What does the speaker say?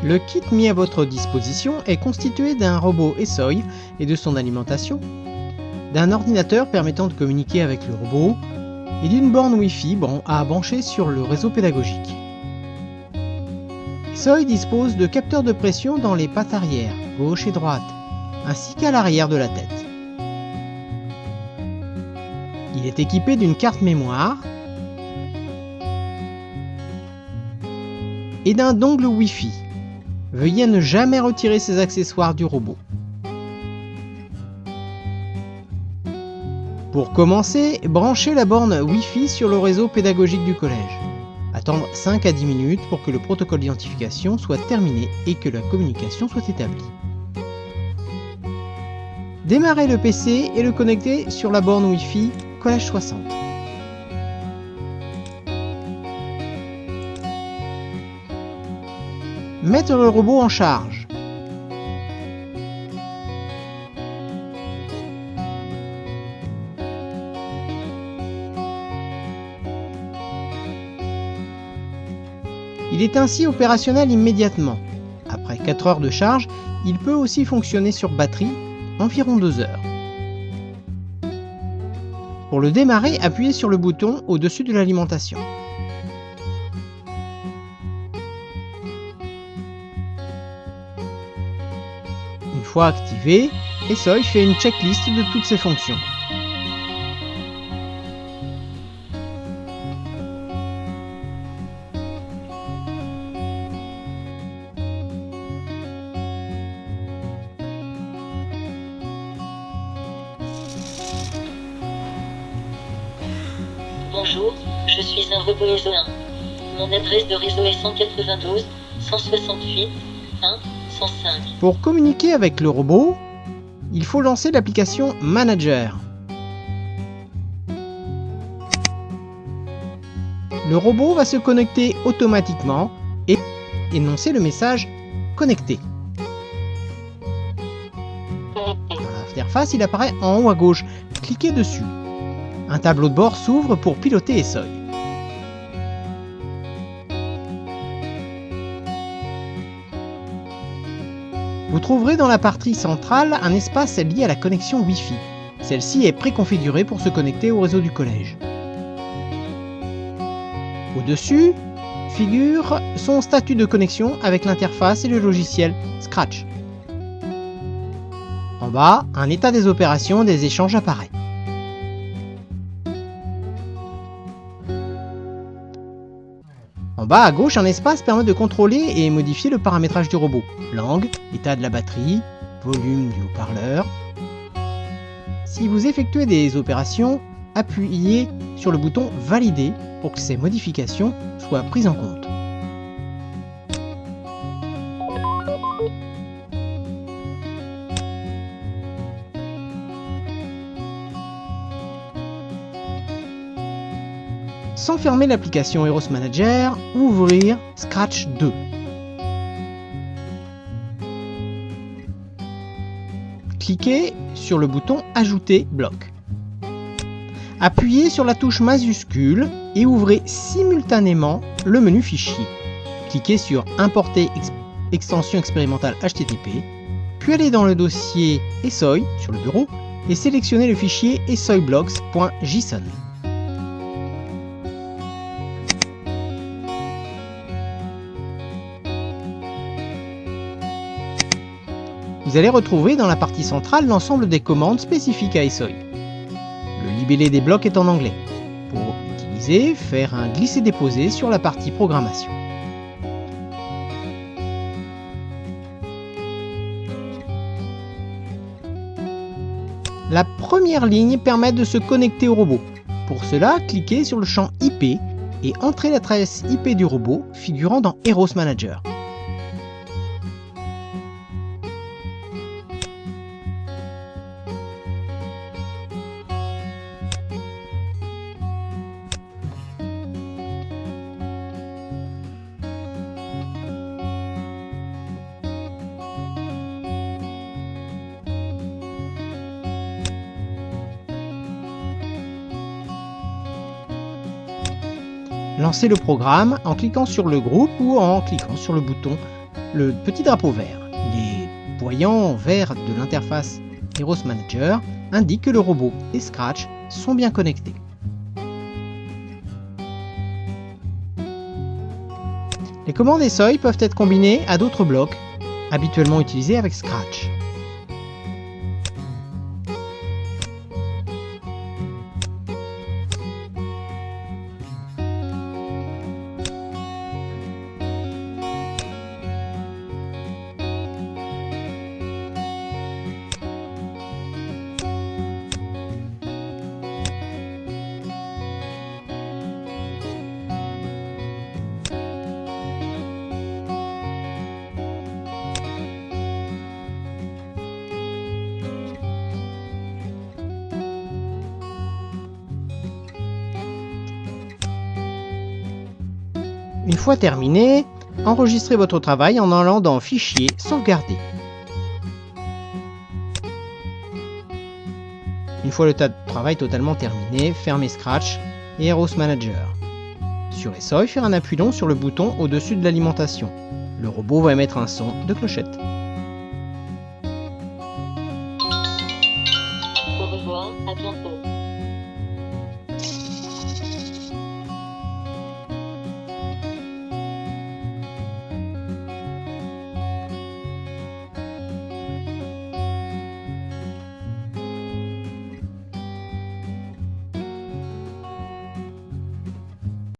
Le kit mis à votre disposition est constitué d'un robot ESOI et de son alimentation, d'un ordinateur permettant de communiquer avec le robot et d'une borne Wi-Fi à brancher sur le réseau pédagogique. ESOI dispose de capteurs de pression dans les pattes arrière, gauche et droite, ainsi qu'à l'arrière de la tête. Il est équipé d'une carte mémoire et d'un dongle Wi-Fi. Veuillez ne jamais retirer ces accessoires du robot. Pour commencer, branchez la borne Wi-Fi sur le réseau pédagogique du collège. Attendre 5 à 10 minutes pour que le protocole d'identification soit terminé et que la communication soit établie. Démarrez le PC et le connecter sur la borne Wi-Fi Collège 60. Mettre le robot en charge. Il est ainsi opérationnel immédiatement. Après 4 heures de charge, il peut aussi fonctionner sur batterie, environ 2 heures. Pour le démarrer, appuyez sur le bouton au-dessus de l'alimentation. Une fois activé, ESOI fait une checklist de toutes ses fonctions. Bonjour, je suis un robot ESO 1. Mon adresse de réseau est 192 168 1 105. Pour communiquer avec le robot, il faut lancer l'application Manager. Le robot va se connecter automatiquement et énoncer le message Connecté. Dans l'interface, il apparaît en haut à gauche. Cliquez dessus. Un tableau de bord s'ouvre pour piloter ESOI. Vous trouverez dans la partie centrale un espace lié à la connexion Wi-Fi. Celle-ci est préconfigurée pour se connecter au réseau du collège. Au-dessus figure son statut de connexion avec l'interface et le logiciel Scratch. En bas, un état des opérations et des échanges apparaît. En bas à gauche, un espace permet de contrôler et modifier le paramétrage du robot. Langue, état de la batterie, volume du haut-parleur. Si vous effectuez des opérations, appuyez sur le bouton Valider pour que ces modifications soient prises en compte. Sans fermer l'application Eros Manager, ouvrir Scratch 2. Cliquez sur le bouton Ajouter bloc. Appuyez sur la touche majuscule et ouvrez simultanément le menu Fichier. Cliquez sur Importer extension expérimentale HTTP, puis allez dans le dossier ESOI sur le bureau et sélectionnez le fichier esoiblocks.json. Vous allez retrouver dans la partie centrale l'ensemble des commandes spécifiques à ESOI. Le libellé des blocs est en anglais. Pour l'utiliser, faire un glisser-déposer sur la partie programmation. La première ligne permet de se connecter au robot. Pour cela, cliquez sur le champ IP et entrez l'adresse IP du robot figurant dans Eros Manager. Lancez le programme en cliquant sur le groupe ou en cliquant sur le bouton le petit drapeau vert. Les voyants verts de l'interface Heroes Manager indiquent que le robot et Scratch sont bien connectés. Les commandes SOI peuvent être combinées à d'autres blocs, habituellement utilisés avec Scratch. Une fois terminé, enregistrez votre travail en allant dans Fichier, Sauvegarder. Une fois le tas de travail totalement terminé, fermez Scratch et Heroes Manager. Sur SOI, faire un appui long sur le bouton au-dessus de l'alimentation. Le robot va émettre un son de clochette. Au revoir, à bientôt.